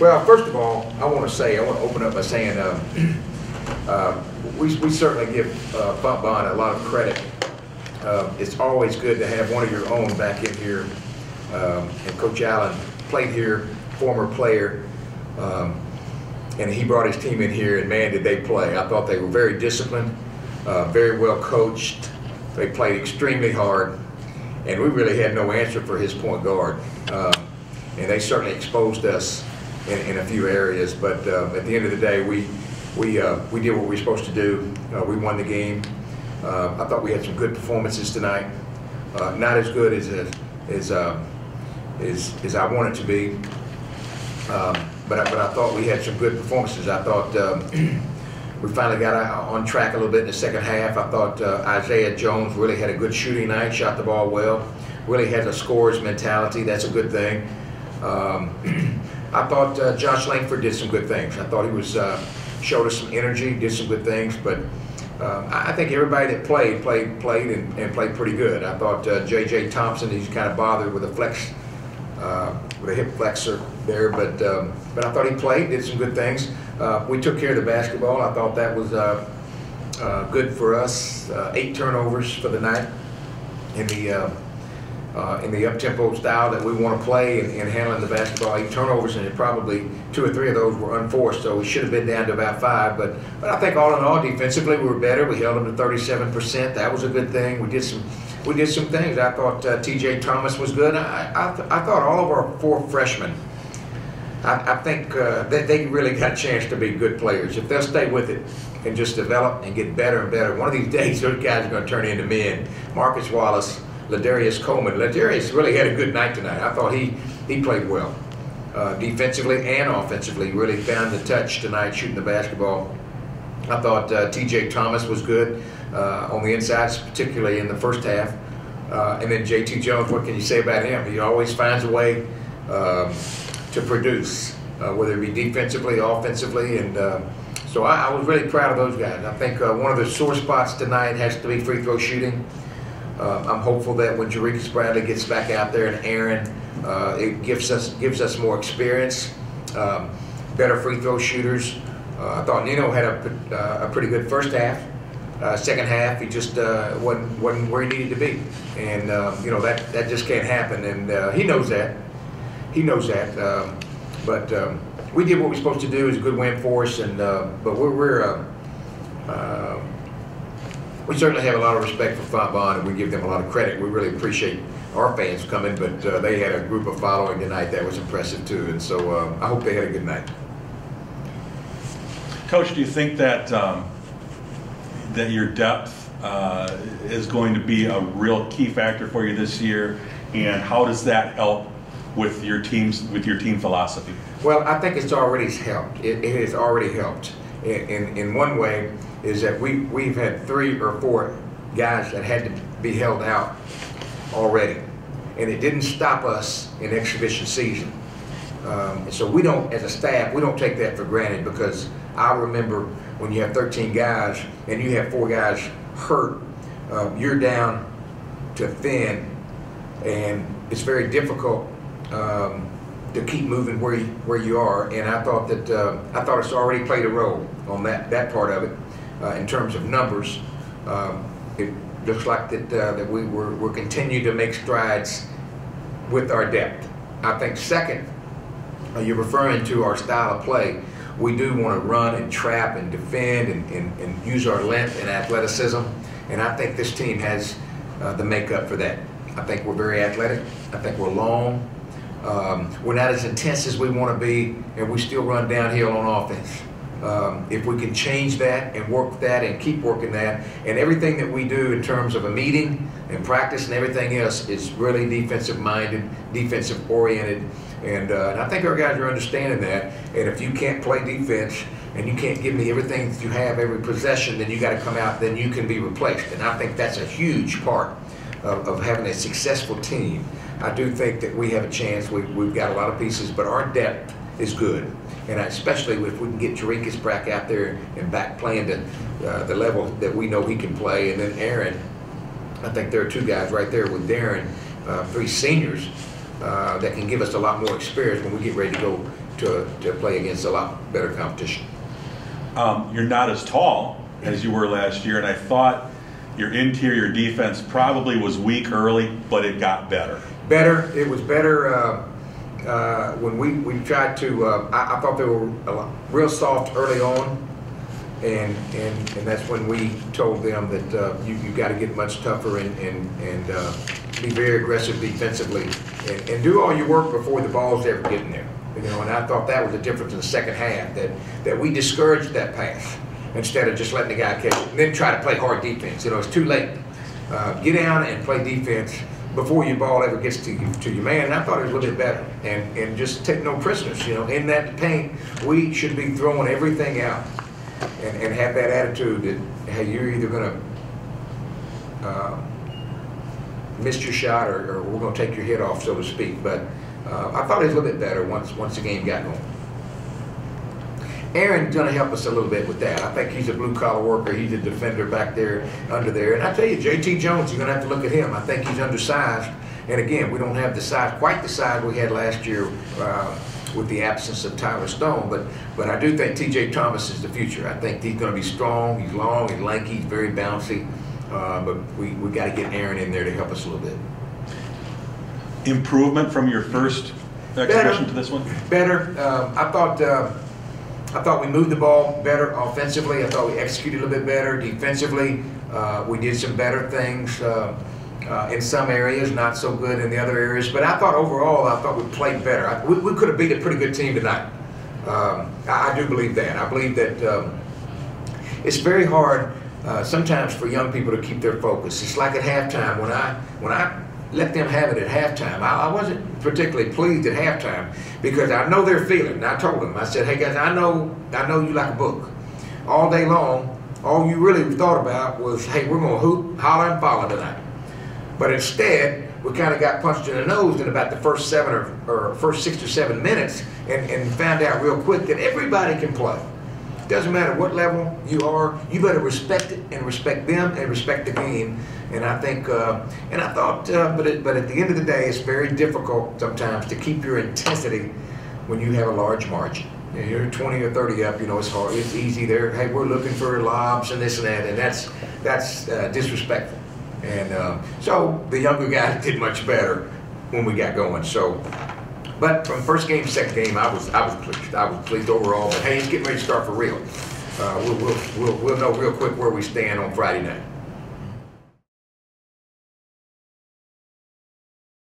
Well, first of all, I want to open up by saying we certainly give Fontbonne a lot of credit. It's always good to have one of your own back in here. And Coach Allen played here, former player, and he brought his team in here, and man, did they play. I thought they were very disciplined, very well coached. They played extremely hard, and we really had no answer for his point guard. And they certainly exposed us in a few areas, but at the end of the day, we did what we were supposed to do. We won the game. I thought we had some good performances tonight. Not as good as I wanted to be, but I thought we had some good performances. I thought we finally got on track a little bit in the second half. I thought Isaiah Jones really had a good shooting night, shot the ball well, really has a scorer's mentality. That's a good thing. I thought Josh Langford did some good things. I thought he showed us some energy, did some good things, but I think everybody that played and played pretty good. I thought J.J. Thompson, he's kind of bothered with a flex, with a hip flexor there, but I thought he played, did some good things. We took care of the basketball. I thought that was good for us. 8 turnovers for the night in the up-tempo style that we want to play and handling the basketball. 8 turnovers, and probably 2 or 3 of those were unforced, so we should have been down to about 5. But I think all in all, defensively, we were better. We held them to 37%. That was a good thing. We did some things. I thought T.J. Thomas was good. I thought all of our 4 freshmen, I think that they really got a chance to be good players. If they'll stay with it and just develop and get better and better, one of these days those guys are going to turn into men. Marcus Wallace, Ladarius Coleman. Ladarius really had a good night tonight. I thought he played well. Defensively and offensively, really found the touch tonight shooting the basketball. I thought T.J. Thomas was good on the insides, particularly in the first half. And then J.T. Jones, what can you say about him? He always finds a way to produce, whether it be defensively, offensively, and so I was really proud of those guys. I think one of the sore spots tonight has to be free throw shooting. I'm hopeful that when Jerickis Bradley gets back out there and Aaron, it gives us more experience, better free throw shooters. I thought Nino had a pretty good first half. Second half, he just wasn't where he needed to be, and you know that just can't happen, and he knows that. He knows that. But we did what we're supposed to do. It's a good win for us, and but we certainly have a lot of respect for Fontbonne, and we give them a lot of credit. We really appreciate our fans coming, but they had a group of following tonight that was impressive too, and so I hope they had a good night. Coach, do you think that that your depth is going to be a real key factor for you this year, and how does that help with your team philosophy? Well, I think it's already helped. It has already helped. In one way, is that we've had 3 or 4 guys that had to be held out already, and it didn't stop us in exhibition season. And so we don't, as a staff, we don't take that for granted, because I remember when you have 13 guys and you have 4 guys hurt, you're down to thin, and it's very difficult to keep moving where you are. And I thought it's already played a role on that part of it. In terms of numbers, it looks like that we're continuing to make strides with our depth. I think second, you're referring to our style of play. We do want to run and trap and defend and use our length and athleticism, and I think this team has the makeup for that. I think we're very athletic. I think we're long. We're not as intense as we want to be, and we still run downhill on offense. If we can change that and work that and keep working that, and everything that we do in terms of a meeting and practice and everything else is really defensive minded, defensive oriented, and I think our guys are understanding that. And if you can't play defense and you can't give me everything that you have every possession, then you got to come out, then you can be replaced. And I think that's a huge part of having a successful team. I do think that we have a chance. We've got a lot of pieces, but our depth is good. And especially if we can get Jerickis back out there and back playing the level that we know he can play. And then Aaron, I think there are 2 guys right there with Darren, 3 seniors that can give us a lot more experience when we get ready to go to play against a lot better competition. You're not as tall as you were last year, and I thought your interior defense probably was weak early, but it got better. It was better when we tried to. I thought they were real soft early on, and that's when we told them that you got to get much tougher and be very aggressive defensively and do all your work before the ball's ever getting there. You know, and I thought that was the difference in the second half, that we discouraged that pass instead of just letting the guy catch it and then try to play hard defense. You know, it's too late. Get down and play defense before your ball ever gets to your man. And I thought it was a little bit better. And just take no prisoners. You know, in that paint, we should be throwing everything out and have that attitude that, hey, you're either going to miss your shot or we're going to take your head off, so to speak. But I thought it was a little bit better once the game got going. Aaron's going to help us a little bit with that. I think he's a blue-collar worker. He's a defender back there, under there. And I tell you, J.T. Jones, you're going to have to look at him. I think he's undersized. And again, we don't have the size, quite the size we had last year with the absence of Tyler Stone. But I do think T.J. Thomas is the future. I think he's going to be strong. He's long, he's lanky, he's very bouncy. But we got to get Aaron in there to help us a little bit. Improvement from your first exhibition to this one? Better. I thought we moved the ball better offensively. I thought we executed a little bit better defensively. We did some better things in some areas, not so good in the other areas. But I thought overall, we played better. We could have beat a pretty good team tonight. I do believe that. I believe that it's very hard sometimes for young people to keep their focus. It's like at halftime when I let them have it at halftime. I wasn't particularly pleased at halftime because I know their feeling. And I told them, I said, hey guys, I know you like a book. All day long, all you really thought about was, hey, we're gonna hoop, holler, and follow tonight. But instead, we kind of got punched in the nose in about the first first 6 or 7 minutes and found out real quick that everybody can play. Doesn't matter what level you are, you better respect it and respect them and respect the game. And I think, and I thought, but at the end of the day, it's very difficult sometimes to keep your intensity when you have a large margin. You know, you're 20 or 30 up, you know, it's hard, it's easy there. Hey, we're looking for lobs and this and that, and that's disrespectful. And so the younger guys did much better when we got going. So, but from first game to second game, I was pleased. I was pleased overall. But hey, it's getting ready to start for real. We'll know real quick where we stand on Friday night.